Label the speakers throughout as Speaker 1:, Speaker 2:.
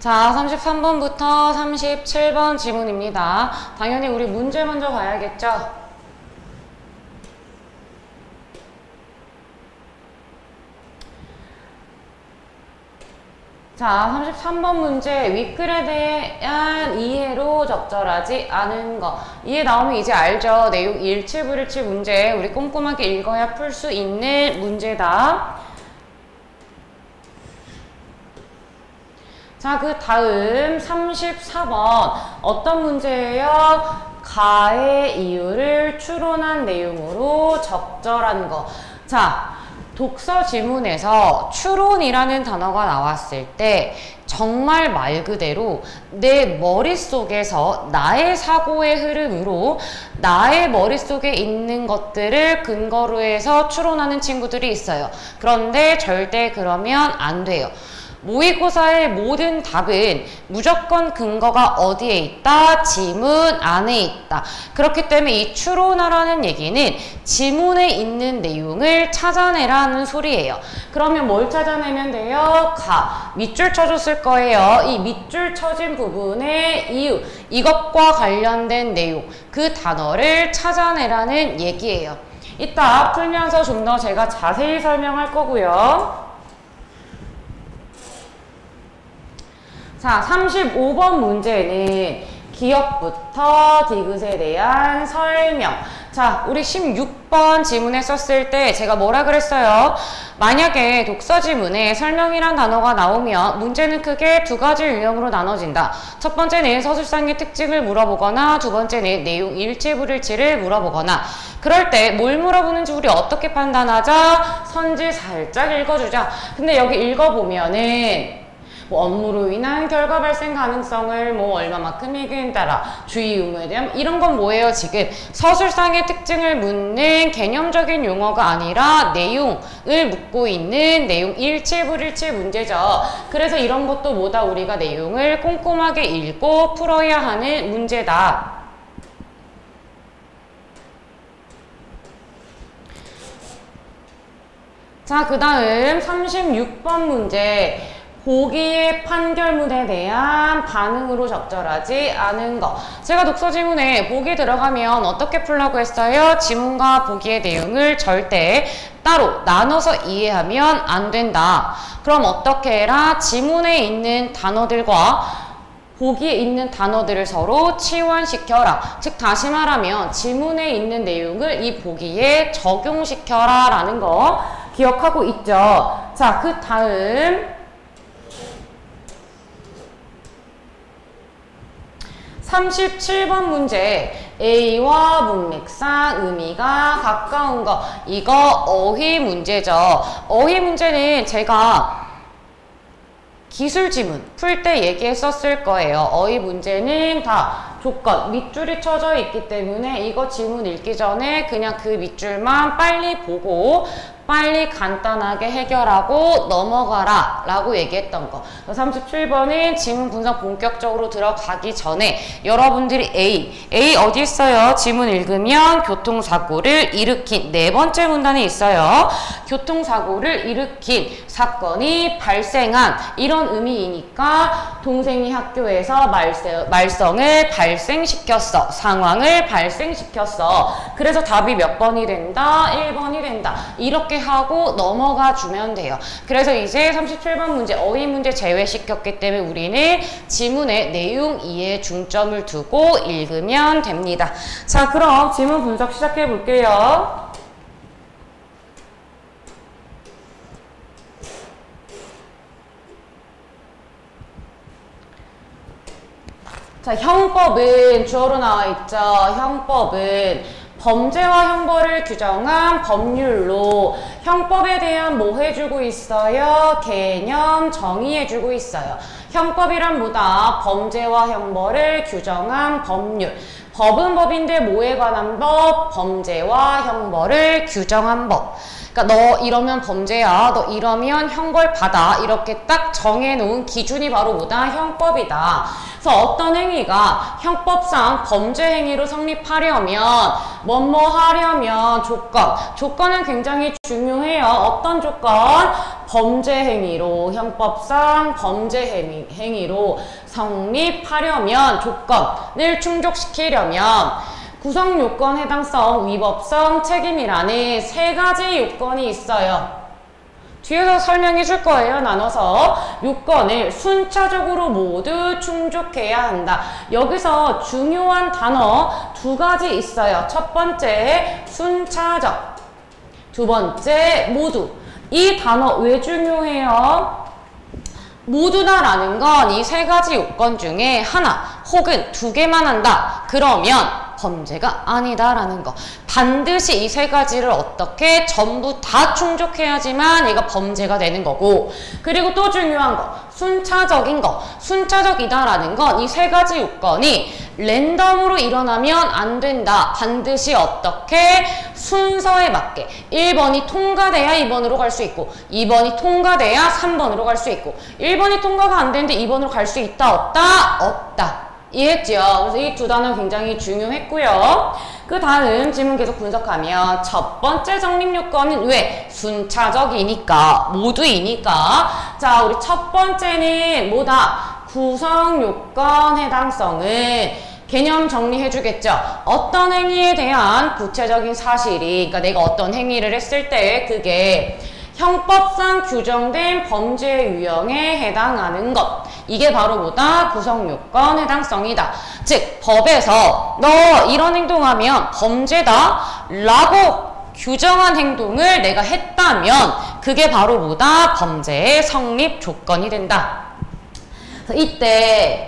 Speaker 1: 자, 33번부터 37번 지문입니다. 당연히 우리 문제 먼저 봐야겠죠? 자, 33번 문제. 윗글에 대한 이해로 적절하지 않은 거. 이해 나오면 이제 알죠? 내용 일치불일치 문제. 우리 꼼꼼하게 읽어야 풀 수 있는 문제다. 자, 그 다음 34번. 어떤 문제예요? 가의 이유를 추론한 내용으로 적절한 거. 자, 독서 지문에서 추론이라는 단어가 나왔을 때 정말 말 그대로 내 머릿속에서 나의 사고의 흐름으로 나의 머릿속에 있는 것들을 근거로 해서 추론하는 친구들이 있어요. 그런데 절대 그러면 안 돼요. 모의고사의 모든 답은 무조건 근거가 어디에 있다? 지문 안에 있다. 그렇기 때문에 이 추론하라는 얘기는 지문에 있는 내용을 찾아내라는 소리예요. 그러면 뭘 찾아내면 돼요? 가. 밑줄 쳐줬을 거예요. 이 밑줄 쳐진 부분의 이유, 이것과 관련된 내용, 그 단어를 찾아내라는 얘기예요. 이따 풀면서 좀 더 제가 자세히 설명할 거고요. 자, 35번 문제는 기억부터 디귿에 대한 설명. 자, 우리 16번 지문에 썼을 때 제가 뭐라 그랬어요? 만약에 독서 지문에 설명이란 단어가 나오면 문제는 크게 두 가지 유형으로 나눠진다. 첫 번째는 서술상의 특징을 물어보거나 두 번째는 내용 일치불일치를 물어보거나. 그럴 때 뭘 물어보는지 우리 어떻게 판단하자? 선지 살짝 읽어주자. 근데 여기 읽어보면은 뭐 업무로 인한 결과 발생 가능성을 뭐 얼마만큼이긴 따라 주의 의무에 대한 이런 건 뭐예요? 지금 서술상의 특징을 묻는 개념적인 용어가 아니라 내용을 묻고 있는 내용 일치불일치 문제죠. 그래서 이런 것도 뭐다? 우리가 내용을 꼼꼼하게 읽고 풀어야 하는 문제다. 자, 그 다음 36번 문제. 보기의 판결문에 대한 반응으로 적절하지 않은 거. 제가 독서 지문에 보기 들어가면 어떻게 풀라고 했어요? 지문과 보기의 내용을 절대 따로 나눠서 이해하면 안 된다. 그럼 어떻게 해라? 지문에 있는 단어들과 보기에 있는 단어들을 서로 치환시켜라. 즉 다시 말하면 지문에 있는 내용을 이 보기에 적용시켜라 라는 거 기억하고 있죠. 자, 그 다음 37번 문제. A와 문맥상 의미가 가까운 거. 이거 어휘 문제죠. 어휘 문제는 제가 기술 지문 풀 때 얘기했었을 거예요. 어휘 문제는 다 조건, 밑줄이 쳐져 있기 때문에 이거 지문 읽기 전에 그냥 그 밑줄만 빨리 보고 빨리 간단하게 해결하고 넘어가라 라고 얘기했던 거. 37번은 지문 분석 본격적으로 들어가기 전에 여러분들이 A 어디 있어요? 지문 읽으면 교통사고를 일으킨 네 번째 문단에 있어요. 교통사고를 일으킨 사건이 발생한 이런 의미이니까 동생이 학교에서 말썽을 발생시켰어. 상황을 발생시켰어. 그래서 답이 몇 번이 된다? 1번이 된다. 이렇게 하고 넘어가 주면 돼요. 그래서 이제 37번 문제 어휘 문제 제외시켰기 때문에 우리는 지문의 내용 이해에 중점을 두고 읽으면 됩니다. 자, 그럼 지문 분석 시작해 볼게요. 자, 형법은 주어로 나와 있죠. 형법은 범죄와 형벌을 규정한 법률로 형법에 대한 뭐 해주고 있어요? 개념 정의해주고 있어요. 형법이란 뭐다? 범죄와 형벌을 규정한 법률. 법은 법인데 뭐에 관한 법? 범죄와 형벌을 규정한 법. 그러니까 너 이러면 범죄야, 너 이러면 형벌받아, 이렇게 딱 정해놓은 기준이 바로 뭐다? 형법이다. 그래서 어떤 행위가 형법상 범죄 행위로 성립하려면 뭐뭐 하려면 조건은 굉장히 중요해요. 어떤 조건? 범죄 행위로, 형법상 범죄 행위로 성립하려면, 조건을 충족시키려면 구성 요건, 해당성, 위법성, 책임이라는 세 가지 요건이 있어요. 뒤에서 설명해 줄 거예요. 나눠서 요건을 순차적으로 모두 충족해야 한다. 여기서 중요한 단어 두 가지 있어요. 첫 번째 순차적, 두 번째 모두. 이 단어 왜 중요해요? 모두다라는 건 이 세 가지 요건 중에 하나 혹은 두 개만 한다. 그러면 범죄가 아니다라는 거. 반드시 이 세 가지를 어떻게 전부 다 충족해야지만 얘가 범죄가 되는 거고, 그리고 또 중요한 거, 순차적인 거. 순차적이다라는 건 이 세 가지 요건이 랜덤으로 일어나면 안 된다. 반드시 어떻게? 순서에 맞게 1번이 통과돼야 2번으로 갈 수 있고 2번이 통과돼야 3번으로 갈 수 있고 1번이 통과가 안 되는데 2번으로 갈 수 있다 없다? 없다. 이해했죠? 그래서 이 두 단어 굉장히 중요했고요. 그 다음 질문 계속 분석하면 첫 번째 성립 요건은 왜? 순차적이니까, 모두이니까. 자, 우리 첫 번째는 뭐다? 구성 요건 해당성은 개념 정리해주겠죠. 어떤 행위에 대한 구체적인 사실이, 그러니까 내가 어떤 행위를 했을 때 그게 형법상 규정된 범죄 유형에 해당하는 것. 이게 바로 뭐다? 구성요건 해당성이다. 즉 법에서 너 이런 행동하면 범죄다 라고 규정한 행동을 내가 했다면 그게 바로 뭐다? 범죄의 성립 조건이 된다. 그래서 이때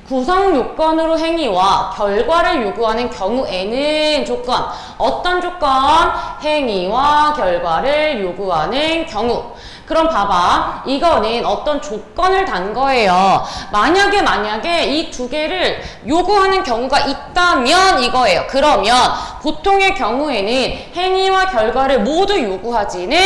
Speaker 1: 구성 요건으로 행위와 결과를 요구하는 경우에는 조건, 어떤 조건? 행위와 결과를 요구하는 경우. 그럼 봐봐, 이거는 어떤 조건을 단 거예요. 만약에 이 두 개를 요구하는 경우가 있다면 이거예요. 그러면 보통의 경우에는 행위와 결과를 모두 요구하지는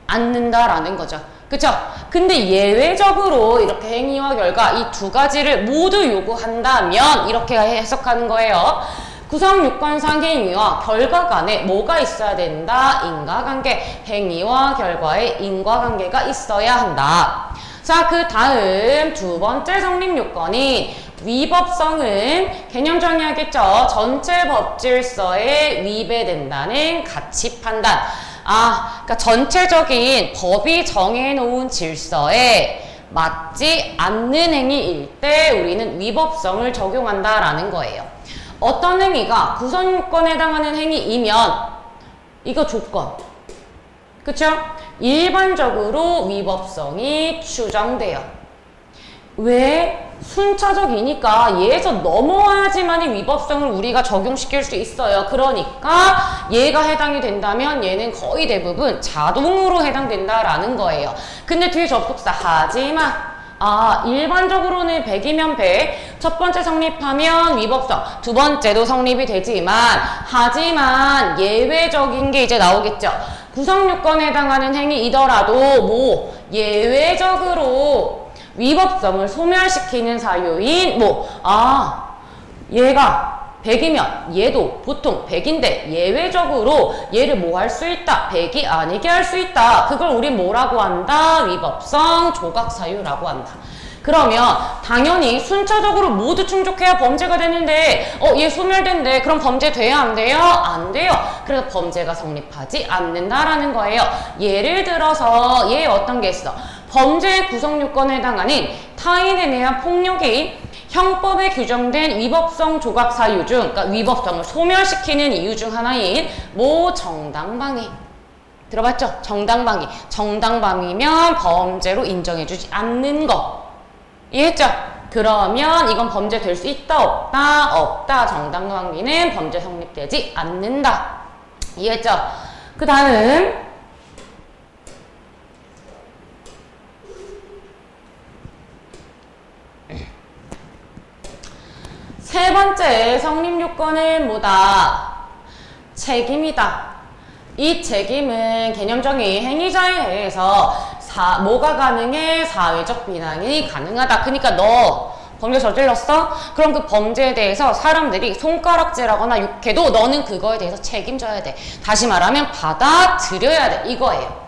Speaker 1: 않는다라는 거죠. 그쵸? 근데 예외적으로 이렇게 행위와 결과 이 두 가지를 모두 요구한다면 이렇게 해석하는 거예요. 구성 요건상 행위와 결과 간에 뭐가 있어야 된다? 인과관계. 행위와 결과에 인과관계가 있어야 한다. 자, 그 다음 두 번째 성립 요건이 위법성은 개념 정의하겠죠. 전체 법질서에 위배된다는 가치 판단. 그러니까 전체적인 법이 정해놓은 질서에 맞지 않는 행위일 때 우리는 위법성을 적용한다라는 거예요. 어떤 행위가 구성 요건에 해당하는 행위이면 이거 조건. 그쵸? 일반적으로 위법성이 추정돼요. 왜? 순차적이니까 얘에서 넘어와야지만 이 위법성을 우리가 적용시킬 수 있어요. 그러니까 얘가 해당이 된다면 얘는 거의 대부분 자동으로 해당된다라는 거예요. 근데 뒤에 접속사 하지만 일반적으로는 100이면 100, 첫 번째 성립하면 위법성, 두 번째도 성립이 되지만 하지만 예외적인 게 이제 나오겠죠. 구성 요건에 해당하는 행위이더라도 예외적으로 위법성을 소멸시키는 사유인 얘가 100이면 얘도 보통 100인데 예외적으로 얘를 뭐 할 수 있다? 100이 아니게 할 수 있다. 그걸 우리 뭐라고 한다? 위법성 조각사유라고 한다. 그러면 당연히 순차적으로 모두 충족해야 범죄가 되는데 얘 소멸된대. 그럼 범죄 돼요? 안 돼요? 안 돼요. 그래서 범죄가 성립하지 않는다라는 거예요. 예를 들어서 얘 어떤 게 있어? 범죄의 구성 요건에 해당하는 타인에 대한 폭력이 형법에 규정된 위법성 조각 사유 중, 그러니까 위법성을 소멸시키는 이유 중 하나인 정당방위. 들어봤죠? 정당방위. 정당방위면 범죄로 인정해주지 않는 거. 이해했죠? 그러면 이건 범죄 될 수 있다 없다? 없다. 정당방위는 범죄 성립되지 않는다. 이해했죠? 그 다음 세 번째 성립 요건은 뭐다? 책임이다. 이 책임은 개념적인 행위자에 대해서 뭐가 가능해? 사회적 비난이 가능하다. 그러니까 너 범죄 저질렀어? 그럼 그 범죄에 대해서 사람들이 손가락질하거나 욕해도 너는 그거에 대해서 책임져야 돼. 다시 말하면 받아들여야 돼. 이거예요.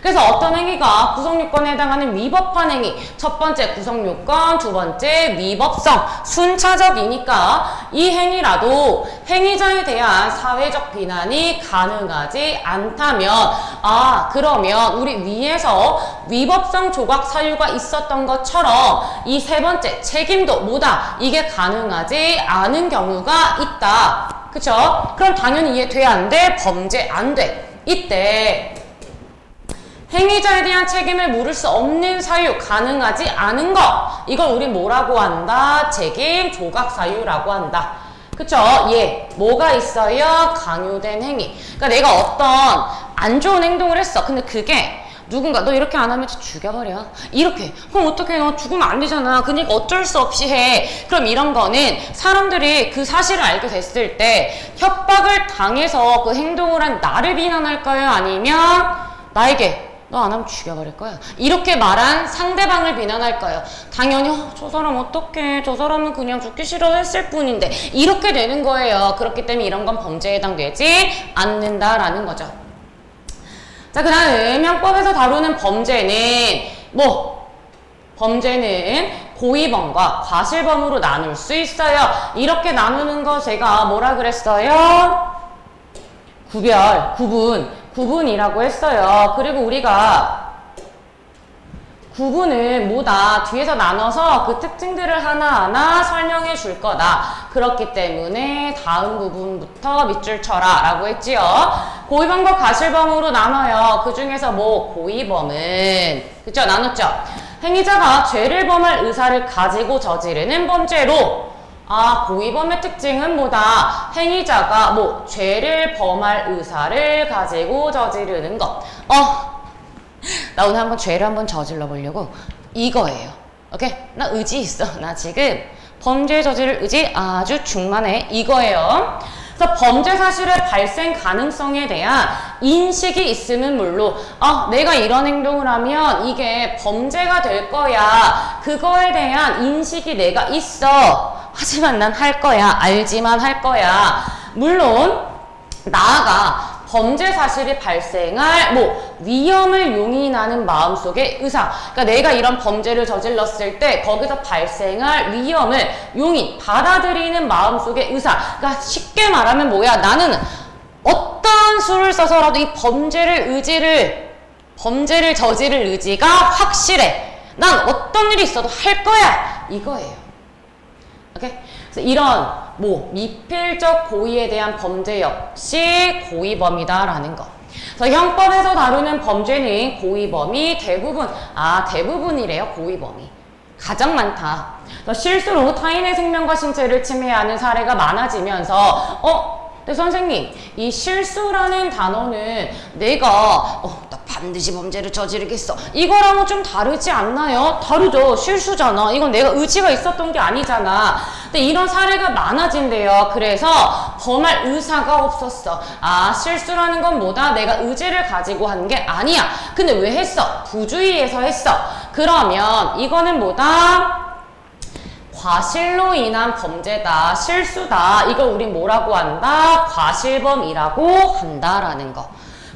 Speaker 1: 그래서 어떤 행위가 구성요건에 해당하는 위법한 행위, 첫 번째 구성요건, 두 번째 위법성, 순차적이니까 이 행위라도 행위자에 대한 사회적 비난이 가능하지 않다면 그러면 우리 위에서 위법성 조각 사유가 있었던 것처럼 이 세 번째 책임도 뭐다? 이게 가능하지 않은 경우가 있다. 그쵸? 그럼 당연히 이해 돼? 안 돼? 범죄 안 돼. 이때 행위자에 대한 책임을 물을 수 없는 사유, 가능하지 않은 것. 이걸 우리 뭐라고 한다? 책임 조각 사유라고 한다. 그쵸? 뭐가 있어요? 강요된 행위. 그러니까 내가 어떤 안 좋은 행동을 했어. 근데 그게 누군가 너 이렇게 안 하면 죽여버려. 이렇게. 그럼 어떡해? 너 죽으면 안 되잖아. 그러니까 어쩔 수 없이 해. 그럼 이런 거는 사람들이 그 사실을 알게 됐을 때 협박을 당해서 그 행동을 한 나를 비난할까요? 아니면 나에게 너 안 하면 죽여버릴 거야. 이렇게 말한 상대방을 비난할까요? 당연히 저 사람 어떡해. 저 사람은 그냥 죽기 싫어 했을 뿐인데 이렇게 되는 거예요. 그렇기 때문에 이런 건 범죄에 해당되지 않는다라는 거죠. 자, 그 다음 형법에서 다루는 범죄는 범죄는 고의범과 과실범으로 나눌 수 있어요. 이렇게 나누는 거 제가 뭐라 그랬어요? 구분이라고 했어요. 그리고 우리가 구분을 뭐다? 뒤에서 나눠서 그 특징들을 하나하나 설명해 줄 거다. 그렇기 때문에 다음 부분부터 밑줄 쳐라 라고 했지요. 고의범과 과실범으로 나눠요. 그 중에서 고의범은 그쵸? 나눴죠? 행위자가 죄를 범할 의사를 가지고 저지르는 범죄로 고의범의 특징은 뭐다? 행위자가 죄를 범할 의사를 가지고 저지르는 것. 나 오늘 한번 죄를 한번 저질러 보려고 이거예요. 오케이? 나 의지 있어. 나 지금 범죄 저지를 의지 아주 충만해. 이거예요. 그래서 범죄 사실의 발생 가능성에 대한 인식이 있으면 물론 내가 이런 행동을 하면 이게 범죄가 될 거야. 그거에 대한 인식이 내가 있어. 하지만 난 할 거야. 알지만 할 거야. 물론 나아가 범죄 사실이 발생할 위험을 용인하는 마음속의 의사. 그러니까 내가 이런 범죄를 저질렀을 때 거기서 발생할 위험을 받아들이는 마음속의 의사. 그러니까 쉽게 말하면 뭐야? 나는 어떤 수를 써서라도 이 범죄를 저지를 의지가 확실해. 난 어떤 일이 있어도 할 거야. 이거예요. 오케이? 그래서 이런 미필적 고의에 대한 범죄 역시 고의범이다라는 거. 그래서 형법에서 다루는 범죄는 고의범이 대부분이래요. 고의범이 가장 많다. 실수로 타인의 생명과 신체를 침해하는 사례가 많아지면서 근데 선생님, 이 실수라는 단어는 내가 나 반드시 범죄를 저지르겠어. 이거랑은 좀 다르지 않나요? 다르죠. 실수잖아. 이건 내가 의지가 있었던 게 아니잖아. 근데 이런 사례가 많아진대요. 그래서 범할 의사가 없었어. 실수라는 건 뭐다? 내가 의지를 가지고 한 게 아니야. 근데 왜 했어? 부주의해서 했어. 그러면 이거는 뭐다? 과실로 인한 범죄다. 실수다. 이걸 우리 뭐라고 한다? 과실범이라고 한다라는 거.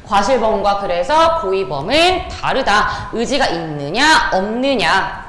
Speaker 1: 과실범과 그래서 고의범은 다르다. 의지가 있느냐 없느냐.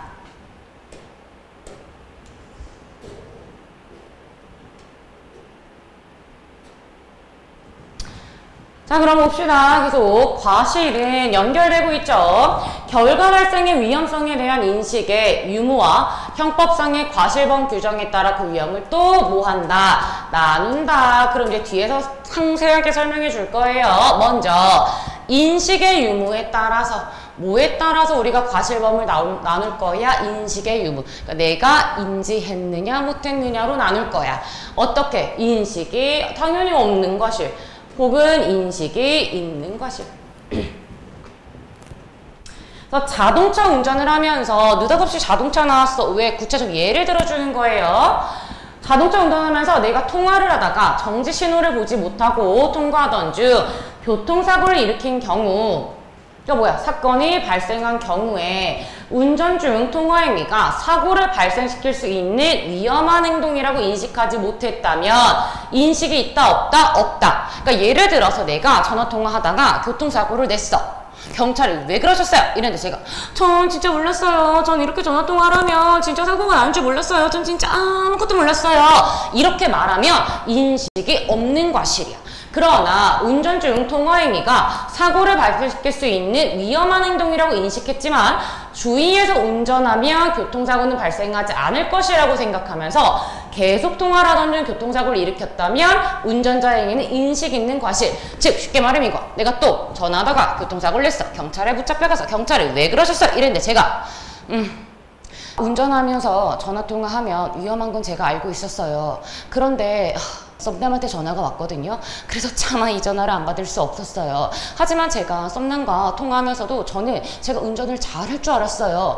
Speaker 1: 자, 그럼 봅시다. 계속 과실은 연결되고 있죠. 결과 발생의 위험성에 대한 인식의 유무와 형법상의 과실범 규정에 따라 그 위험을 또 한다? 나눈다. 그럼 이제 뒤에서 상세하게 설명해 줄 거예요. 먼저 인식의 유무에 따라서 뭐에 따라서 우리가 과실범을 나눌 거야? 인식의 유무. 그러니까 내가 인지했느냐 못했느냐로 나눌 거야. 어떻게? 인식이 당연히 없는 과실 혹은 인식이 있는 과실. 그래서 자동차 운전을 하면서 느닷없이 자동차 나왔어. 왜? 구체적 예를 들어주는 거예요. 자동차 운전하면서 내가 통화를 하다가 정지 신호를 보지 못하고 통과하던 중 교통사고를 일으킨 경우, 사건이 발생한 경우에 운전 중 통화 행위가 사고를 발생시킬 수 있는 위험한 행동이라고 인식하지 못했다면 인식이 있다, 없다? 없다. 그러니까 예를 들어서 내가 전화통화하다가 교통사고를 냈어. 경찰이 왜 그러셨어요? 이랬는데 제가 전 진짜 몰랐어요. 전 이렇게 전화통화를 하면 진짜 사고가 나는 줄 몰랐어요. 전 진짜 아무것도 몰랐어요. 이렇게 말하면 인식이 없는 과실이야. 그러나 운전 중 통화 행위가 사고를 발생시킬 수 있는 위험한 행동이라고 인식했지만 주의해서 운전하면 교통사고는 발생하지 않을 것이라고 생각하면서 계속 통화를 하던 중 교통사고를 일으켰다면 운전자 행위는 인식 있는 과실. 즉 쉽게 말하면 이거, 내가 또 전화하다가 교통사고를 냈어. 경찰에 붙잡혀가서 경찰이 왜 그러셨어요? 이랬는데 제가 운전하면서 전화통화하면 위험한 건 제가 알고 있었어요. 그런데 썸남한테 전화가 왔거든요. 그래서 차마 이 전화를 안 받을 수 없었어요. 하지만 제가 썸남과 통화하면서도 저는 제가 운전을 잘 할 줄 알았어요.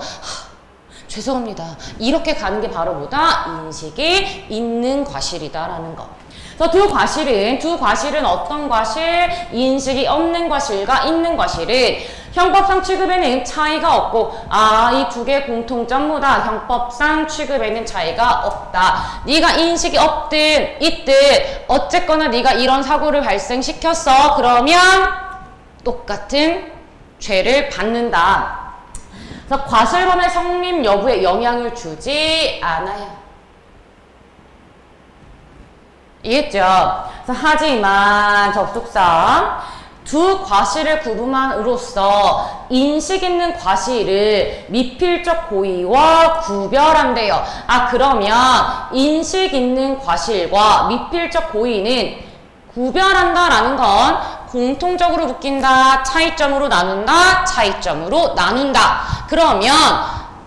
Speaker 1: 죄송합니다. 이렇게 가는 게 바로 뭐다? 인식이 있는 과실이다라는 거. 두 과실은 어떤 과실? 인식이 없는 과실과 있는 과실은 형법상 취급에는 차이가 없고 이 두 개의 공통점보다 형법상 취급에는 차이가 없다. 네가 인식이 없든 있든 어쨌거나 네가 이런 사고를 발생시켰어. 그러면 똑같은 죄를 받는다. 그래서 과실범의 성립 여부에 영향을 주지 않아요. 이해했죠? 하지만 접속사 두 과실을 구분함으로써 인식 있는 과실을 미필적 고의와 구별한대요. 그러면 인식 있는 과실과 미필적 고의는 구별한다라는 건 공통적으로 묶인다, 차이점으로 나눈다, 차이점으로 나눈다. 그러면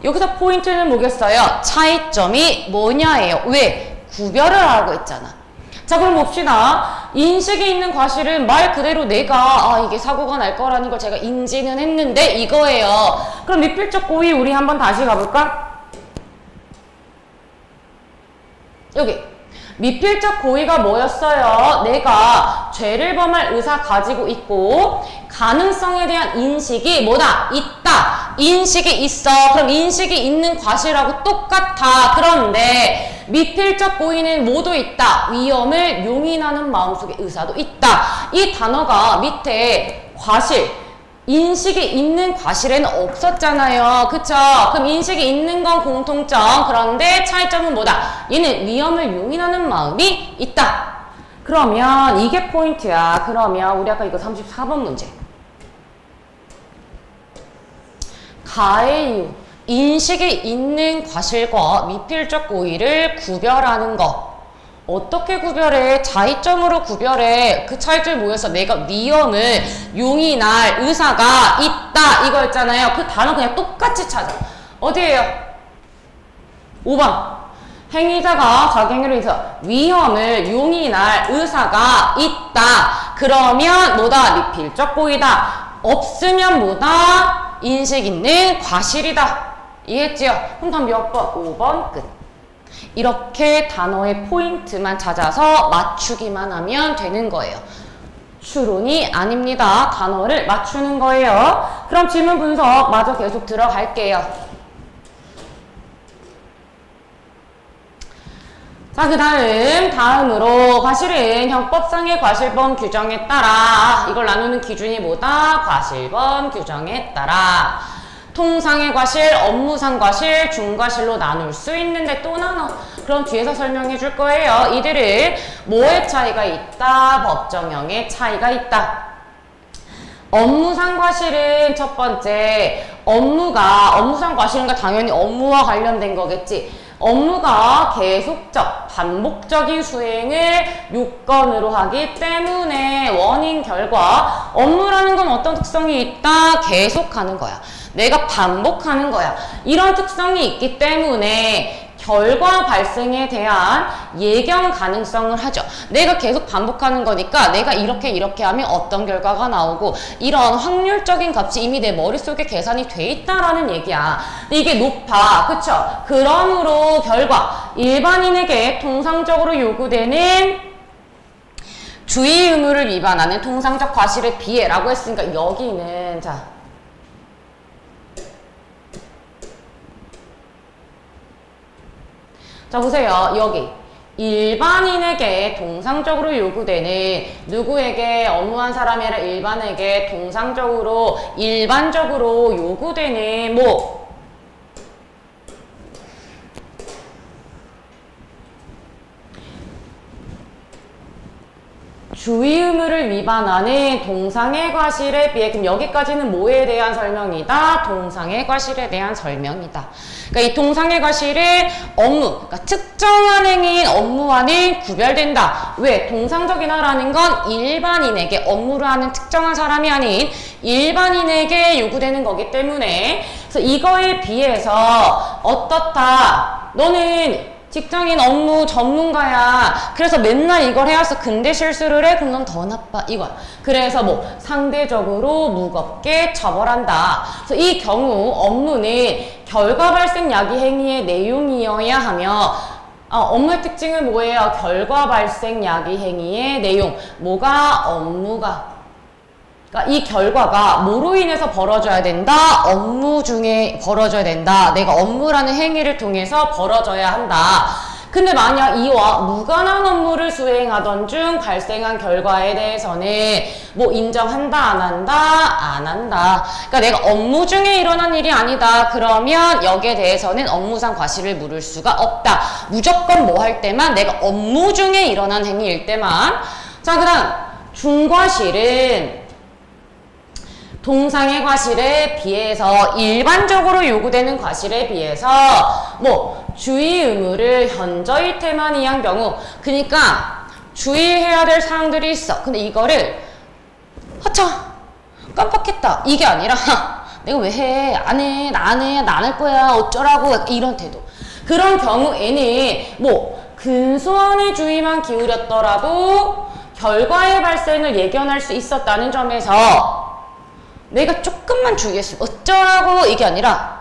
Speaker 1: 여기서 포인트는 뭐겠어요? 차이점이 뭐냐예요. 왜? 구별을 하라고 했잖아. 자, 그럼 봅시다. 인식이 있는 과실은 말 그대로 내가 이게 사고가 날 거라는 걸 제가 인지는 했는데 이거예요. 그럼 미필적 고의 우리 한번 다시 가볼까? 여기 미필적 고의가 뭐였어요? 내가 죄를 범할 의사 가지고 있고 가능성에 대한 인식이 뭐다? 있다. 인식이 있어. 그럼 인식이 있는 과실하고 똑같아. 그런데 미필적 고의는 뭐도 있다. 위험을 용인하는 마음속의 의사도 있다. 이 단어가 밑에 과실, 인식이 있는 과실에는 없었잖아요. 그쵸? 그럼 인식이 있는 건 공통점. 그런데 차이점은 뭐다? 얘는 위험을 용인하는 마음이 있다. 그러면 이게 포인트야. 그러면 우리 아까 이거 34번 문제. 가해 이유. 인식이 있는 과실과 미필적 고의를 구별하는 거. 어떻게 구별해? 차이점으로 구별해. 그 차이점이 뭐였어? 내가 위험을 용인할 의사가 있다 이거였잖아요. 그 단어 그냥 똑같이 찾아. 어디예요? 5번. 행위자가 자기 행위로 인해서 위험을 용인할 의사가 있다. 그러면 뭐다? 미필적 고의다. 없으면 뭐다? 인식 있는 과실이다. 이해했지요? 그럼 다음 몇 번? 5번 끝. 이렇게 단어의 포인트만 찾아서 맞추기만 하면 되는 거예요. 추론이 아닙니다. 단어를 맞추는 거예요. 그럼 질문 분석 마저 계속 들어갈게요. 자, 다음으로 과실은 형법상의 과실범 규정에 따라 이걸 나누는 기준이 뭐다? 과실범 규정에 따라 통상의 과실, 업무상 과실, 중과실로 나눌 수 있는데 또 나눠. 그럼 뒤에서 설명해 줄 거예요. 이들을 뭐의 차이가 있다? 법정형의 차이가 있다. 업무상 과실은 첫 번째, 업무상 과실인가 당연히 업무와 관련된 거겠지. 업무가 계속적, 반복적인 수행을 요건으로 하기 때문에 원인, 결과. 업무라는 건 어떤 특성이 있다? 계속하는 거야. 내가 반복하는 거야. 이런 특성이 있기 때문에 결과 발생에 대한 예견 가능성을 하죠. 내가 계속 반복하는 거니까 내가 이렇게 하면 어떤 결과가 나오고 이런 확률적인 값이 이미 내 머릿속에 계산이 돼 있다라는 얘기야. 근데 이게 높아. 그쵸? 그러므로 결과, 일반인에게 통상적으로 요구되는 주의 의무를 위반하는 통상적 과실에 비해 라고 했으니까 여기는 자 보세요. 여기 일반인에게 동상적으로 요구되는 누구에게 업무한 사람이 아니라 일반에게 동상적으로 일반적으로 요구되는 뭐 주의 의무를 위반하는 동상의 과실에 비해 그럼 여기까지는 뭐에 대한 설명이다? 동상의 과실에 대한 설명이다. 그러니까 이 동상의 과실은 업무, 그러니까 특정한 행위인 업무와는 구별된다. 왜? 동상적이다라는 건 일반인에게 업무를 하는 특정한 사람이 아닌 일반인에게 요구되는 거기 때문에 그래서 이거에 비해서 어떻다? 너는 직장인 업무 전문가야. 그래서 맨날 이걸 해와서 근데 실수를 해? 그럼 넌 더 나빠. 이거야. 그래서 뭐 상대적으로 무겁게 처벌한다. 그래서 이 경우 업무는 결과 발생 야기 행위의 내용이어야 하며 업무의 특징은 뭐예요? 결과 발생 야기 행위의 내용. 뭐가? 업무가. 그러니까 이 결과가 뭐로 인해서 벌어져야 된다? 업무 중에 벌어져야 된다. 내가 업무라는 행위를 통해서 벌어져야 한다. 근데 만약 이와 무관한 업무를 수행하던 중 발생한 결과에 대해서는 뭐 인정한다, 안 한다? 안 한다. 그러니까 내가 업무 중에 일어난 일이 아니다. 그러면 여기에 대해서는 업무상 과실을 물을 수가 없다. 무조건 뭐 할 때만? 내가 업무 중에 일어난 행위일 때만. 자, 그 다음 중과실은 동상의 과실에 비해서 일반적으로 요구되는 과실에 비해서 뭐 주의 의무를 현저히 태만히 한 경우 그러니까 주의해야 될 사항들이 있어. 근데 이거를 하차 깜빡했다 이게 아니라 내가 왜 해? 안 해. 나 안 해. 나 안 할 거야. 어쩌라고 이런 태도. 그런 경우에는 뭐 근소한의 주의만 기울였더라도 결과의 발생을 예견할 수 있었다는 점에서 내가 조금만 주의했으면 어쩌라고 이게 아니라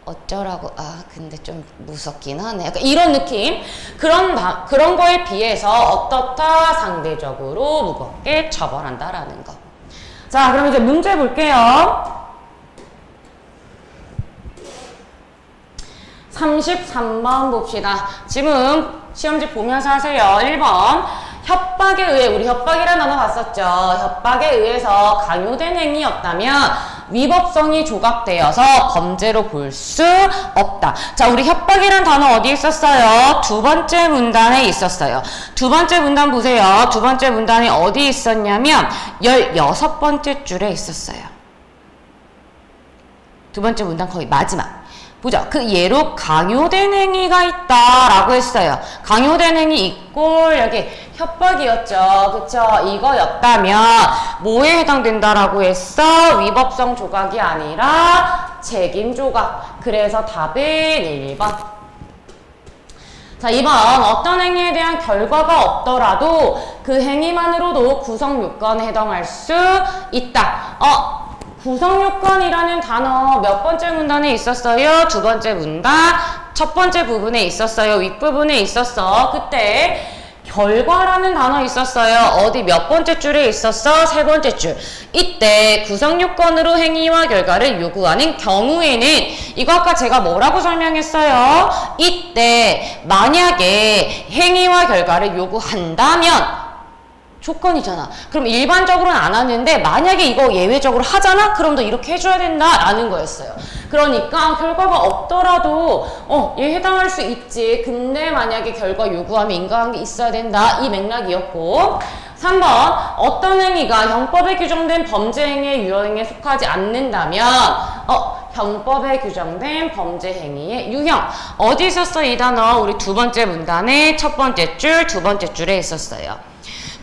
Speaker 1: 어쩌라고 근데 좀 무섭긴 하네 약간 이런 느낌 그런 거에 비해서 어떻다 상대적으로 무겁게 처벌한다라는 거. 자 그럼 이제 문제 볼게요. 33번 봅시다. 지금 시험지 보면서 하세요. 1번 협박에 의해 우리 협박이라는 단어 봤었죠. 협박에 의해서 강요된 행위였다면 위법성이 조각되어서 범죄로 볼 수 없다. 자, 우리 협박이라는 단어 어디 있었어요? 두 번째 문단에 있었어요. 두 번째 문단 보세요. 두 번째 문단이 어디 있었냐면 16번째 줄에 있었어요. 두 번째 문단 거의 마지막. 보자. 그 예로 강요된 행위가 있다라고 했어요. 강요된 행위 있고 여기 협박이었죠. 그쵸? 이거였다면 뭐에 해당된다라고 했어? 위법성 조각이 아니라 책임 조각. 그래서 답은 1번. 자, 2번 어떤 행위에 대한 결과가 없더라도 그 행위만으로도 구성 요건에 해당할 수 있다. 구성요건이라는 단어 몇 번째 문단에 있었어요? 두 번째 문단 첫 번째 부분에 있었어요. 윗부분에 있었어. 그때 결과라는 단어 있었어요. 어디 몇 번째 줄에 있었어? 세 번째 줄. 이때 구성요건으로 행위와 결과를 요구하는 경우에는 이거 아까 제가 뭐라고 설명했어요? 이때 만약에 행위와 결과를 요구한다면 조건이잖아. 그럼 일반적으로는 안 하는데 만약에 이거 예외적으로 하잖아? 그럼 너 이렇게 해줘야 된다라는 거였어요. 그러니까 결과가 없더라도 얘 해당할 수 있지. 근데 만약에 결과 요구하면 인과관계 있어야 된다. 이 맥락이었고 3번 어떤 행위가 형법에 규정된 범죄 행위의 유형에 속하지 않는다면 형법에 규정된 범죄 행위의 유형. 어디 있었어 이 단어? 우리 두 번째 문단의 첫 번째 줄, 두 번째 줄에 있었어요.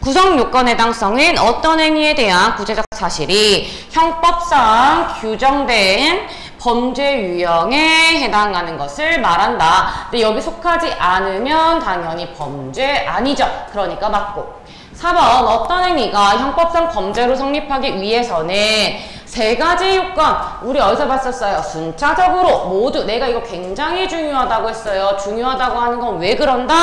Speaker 1: 구성 요건 해당성은 어떤 행위에 대한 구체적 사실이 형법상 규정된 범죄 유형에 해당하는 것을 말한다. 근데 여기 속하지 않으면 당연히 범죄 아니죠. 그러니까 맞고. 4번 어떤 행위가 형법상 범죄로 성립하기 위해서는 세 가지 요건 우리 어디서 봤었어요? 순차적으로 모두 내가 이거 굉장히 중요하다고 했어요. 중요하다고 하는 건 왜 그런다?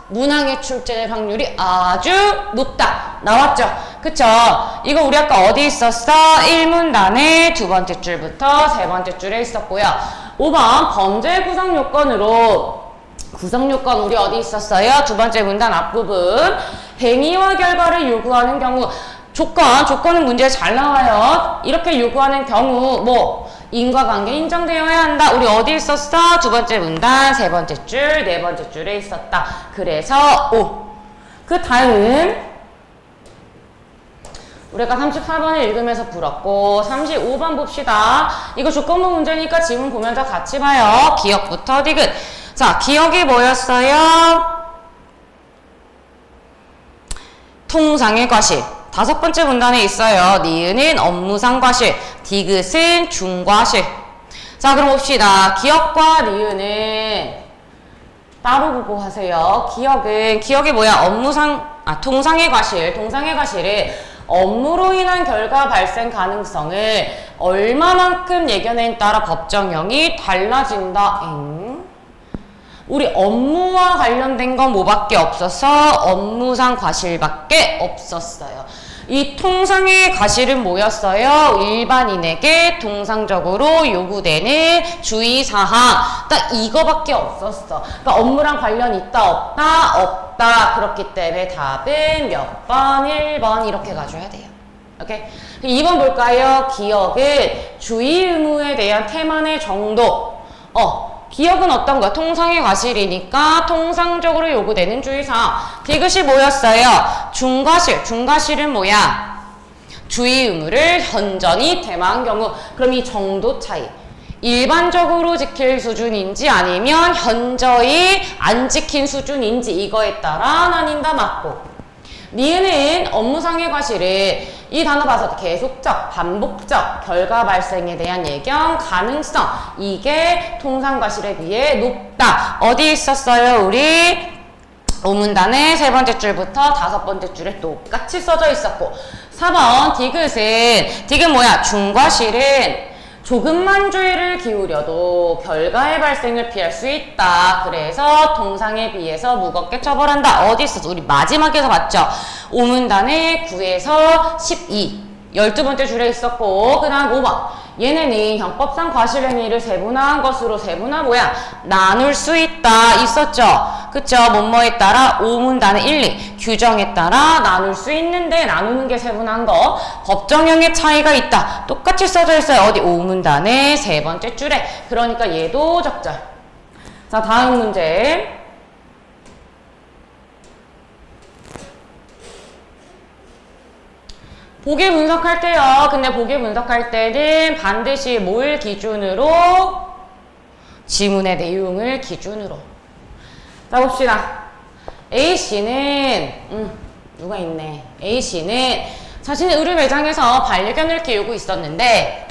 Speaker 1: 문항에 출제될 확률이 아주 높다. 나왔죠? 그쵸? 이거 우리 아까 어디 있었어? 1문단의 두 번째 줄부터 세 번째 줄에 있었고요. 5번 범죄 구성 요건으로 구성 요건 우리 어디 있었어요? 두 번째 문단 앞부분. 행위와 결과를 요구하는 경우 조건은 문제에 잘 나와요. 이렇게 요구하는 경우 뭐 인과관계 인정되어야 한다. 우리 어디 있었어? 두 번째 문단, 세 번째 줄, 네 번째 줄에 있었다. 그래서 O. 그 다음 우리가 34번을 읽으면서 풀었고 35번 봅시다. 이거 조건부 문제니까 지문 보면서 같이 봐요. 기억부터 디귿. 자, 기억이 뭐였어요? 통상의 과실. 다섯 번째 문단에 있어요. 니은은 업무상 과실, 디귿은 중과실. 자, 그럼 봅시다. 기억과 니은은 따로 보고 하세요. 기억이 뭐야? 통상의 과실. 통상의 과실은 업무로 인한 결과 발생 가능성을 얼마만큼 예견에 따라 법정형이 달라진다. 우리 업무와 관련된 건 뭐밖에 없어서 업무상 과실밖에 없었어요. 이 통상의 과실은 뭐였어요? 일반인에게 통상적으로 요구되는 주의사항. 딱 이거밖에 없었어. 그러니까 업무랑 관련 있다 없다? 없다. 그렇기 때문에 답은 몇 번? 1번 이렇게 가줘야 돼요. 오케이? 2번 볼까요? 기억은 주의 의무에 대한 태만의 정도. 기억은 어떤 거야? 통상의 과실이니까 통상적으로 요구되는 주의사항. 디귿이 뭐였어요? 중과실. 중과실은 뭐야? 주의 의무를 현저히 태만한 경우. 그럼 이 정도 차이. 일반적으로 지킬 수준인지 아니면 현저히 안 지킨 수준인지 이거에 따라 나뉜다. 맞고. 니은은 업무상의 과실을 이 단어 봐서 계속적, 반복적 결과 발생에 대한 예견 가능성. 이게 통상 과실에 비해 높다. 어디 있었어요? 우리 5문단의 세 번째 줄부터 다섯 번째 줄에 똑같이 써져 있었고. 4번 디귿은 뭐야? 중과실은 조금만 주의를 기울여도 결과의 발생을 피할 수 있다. 그래서 통상에 비해서 무겁게 처벌한다. 어디 있었어? 우리 마지막에서 봤죠? 5문단의 9에서 12. 12번째 줄에 있었고, 그 다음 5번. 얘네는 형법상 과실행위를 세분화한 것으로 세분화 뭐야? 나눌 수 있다. 있었죠? 그쵸? 뭐뭐에 따라 5문단의 1, 2. 규정에 따라 나눌 수 있는데 나누는 게 세분화한 거. 법정형의 차이가 있다. 똑같이 써져 있어요. 어디? 5문단의 세 번째 줄에. 그러니까 얘도 적절. 자, 다음 문제. 보기 분석할게요. 근데 보기 분석할 때는 반드시 뭘 기준으로? 지문의 내용을 기준으로. 자, 봅시다. A씨는 누가 있네. A씨는 자신의 의류 매장에서 반려견을 키우고 있었는데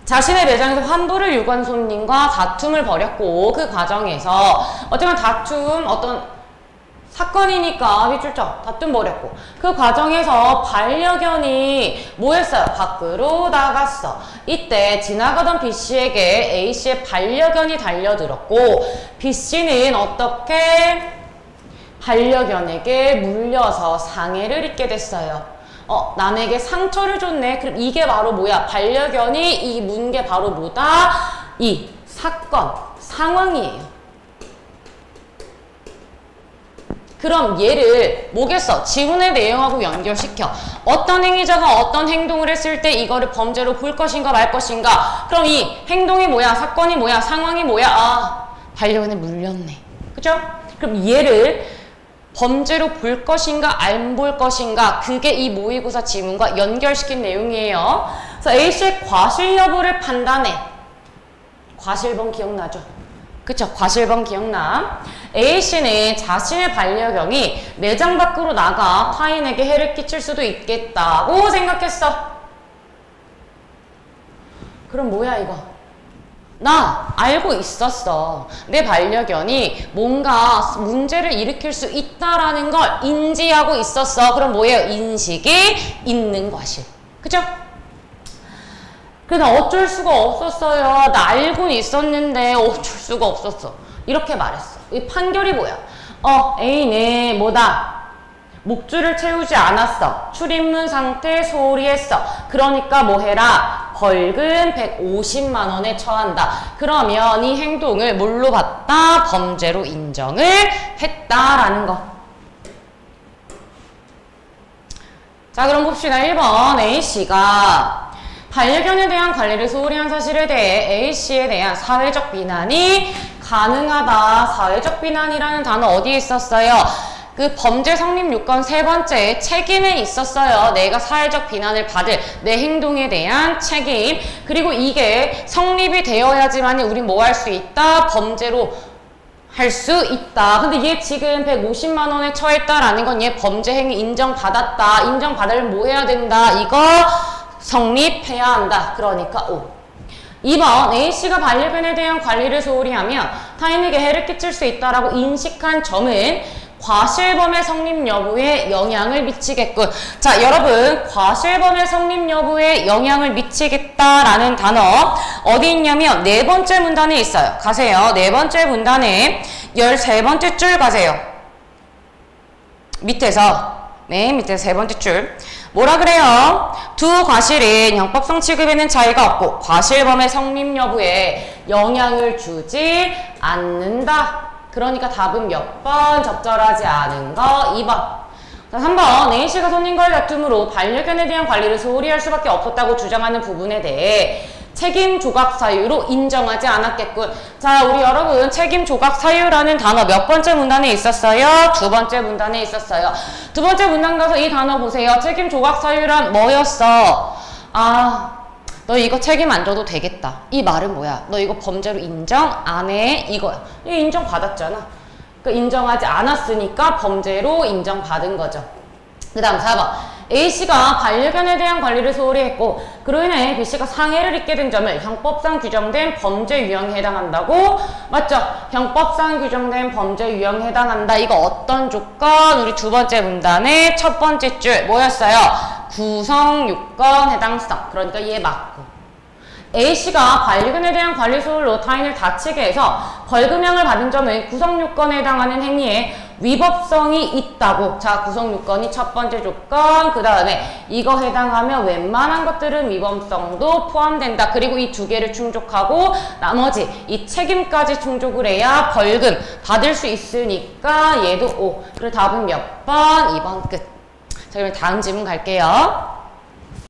Speaker 1: 자신의 매장에서 환불을 요구한 손님과 다툼을 벌였고 그 과정에서 어쩌면 어떤 사건이니까 휘줄적 다툼 벌였고 그 과정에서 반려견이 뭐 했어요? 밖으로 나갔어. 이때 지나가던 B씨에게 A씨의 반려견이 달려들었고 B씨는 어떻게 반려견에게 물려서 상해를 입게 됐어요. 남에게 상처를 줬네. 그럼 이게 바로 뭐야? 반려견이 이 문 게 바로 뭐다? 이 사건, 상황이에요. 그럼 얘를 뭐겠어? 지문의 내용하고 연결시켜. 어떤 행위자가 어떤 행동을 했을 때 이거를 범죄로 볼 것인가 말 것인가. 그럼 이 행동이 뭐야? 사건이 뭐야? 상황이 뭐야? 반려견에 물렸네. 그죠? 그럼 얘를 범죄로 볼 것인가 안 볼 것인가. 그게 이 모의고사 지문과 연결시킨 내용이에요. 그래서 A씨의 과실 여부를 판단해. 과실범 기억나죠? 그쵸? 과실범 기억나? A씨는 자신의 반려견이 매장 밖으로 나가 타인에게 해를 끼칠 수도 있겠다고 생각했어. 그럼 뭐야 이거? 나 알고 있었어. 내 반려견이 뭔가 문제를 일으킬 수 있다라는 걸 인지하고 있었어. 그럼 뭐예요? 인식이 있는 과실. 그쵸? 그래서 어쩔 수가 없었어요. 나 알고 있었는데 어쩔 수가 없었어. 이렇게 말했어. 이 판결이 뭐야? A는 뭐다? 목줄을 채우지 않았어. 출입문 상태 소홀히 했어. 그러니까 뭐 해라? 벌금 150만 원에 처한다. 그러면 이 행동을 뭘로 봤다? 범죄로 인정을 했다라는 거. 자, 그럼 봅시다. 1번 A씨가 반려견에 대한 관리를 소홀히 한 사실에 대해 A씨에 대한 사회적 비난이 가능하다. 사회적 비난이라는 단어 어디에 있었어요? 그 범죄 성립 요건 세 번째 책임에 있었어요. 내가 사회적 비난을 받을 내 행동에 대한 책임. 그리고 이게 성립이 되어야지만 우린 뭐 할 수 있다? 범죄로 할 수 있다. 근데 얘 지금 150만 원에 처했다라는 건 얘 범죄 행위 인정받았다. 인정받으려면 뭐 해야 된다? 이거 성립해야 한다. 그러니까 O. 2번 A씨가 반려견에 대한 관리를 소홀히 하며 타인에게 해를 끼칠 수 있다라고 인식한 점은 과실범의 성립 여부에 영향을 미치겠군. 자, 여러분 과실범의 성립 여부에 영향을 미치겠다라는 단어 어디 있냐면 네 번째 문단에 있어요. 가세요. 네 번째 문단에 13번째 줄 가세요. 밑에서 밑에 세 번째 줄. 뭐라 그래요? 두 과실은 형법상 취급에는 차이가 없고 과실범의 성립 여부에 영향을 주지 않는다. 그러니까 답은 몇 번? 적절하지 않은 거 2번. 자, 3번 A씨가 손님과의 다툼으로 반려견에 대한 관리를 소홀히 할 수밖에 없었다고 주장하는 부분에 대해 책임 조각 사유로 인정하지 않았겠군. 자, 우리 여러분 책임 조각 사유라는 단어 몇 번째 문단에 있었어요? 두 번째 문단에 있었어요. 두 번째 문단 가서 이 단어 보세요. 책임 조각 사유란 뭐였어? 너 이거 책임 안 져도 되겠다. 이 말은 뭐야? 너 이거 범죄로 인정 안 해? 이거야. 이거 인정받았잖아. 그러니까 인정하지 않았으니까 범죄로 인정받은 거죠. 그 다음 4번. A씨가 반려견에 대한 관리를 소홀히 했고 그로 인해 B씨가 상해를 입게 된 점을 형법상 규정된 범죄 유형에 해당한다고? 맞죠? 형법상 규정된 범죄 유형에 해당한다. 이거 어떤 조건? 우리 두 번째 문단의 첫 번째 줄 뭐였어요? 구성 요건 해당성. 그러니까 얘 맞고. A씨가 반려견에 대한 관리 소홀로 타인을 다치게 해서 벌금형을 받은 점은 구성요건에 해당하는 행위에 위법성이 있다고. 자, 구성요건이 첫 번째 조건. 그 다음에 이거 해당하면 웬만한 것들은 위법성도 포함된다. 그리고 이 두 개를 충족하고 나머지 이 책임까지 충족을 해야 벌금 받을 수 있으니까 얘도 O. 그리고 답은 몇 번? 2번 끝. 자, 그럼 다음 질문 갈게요.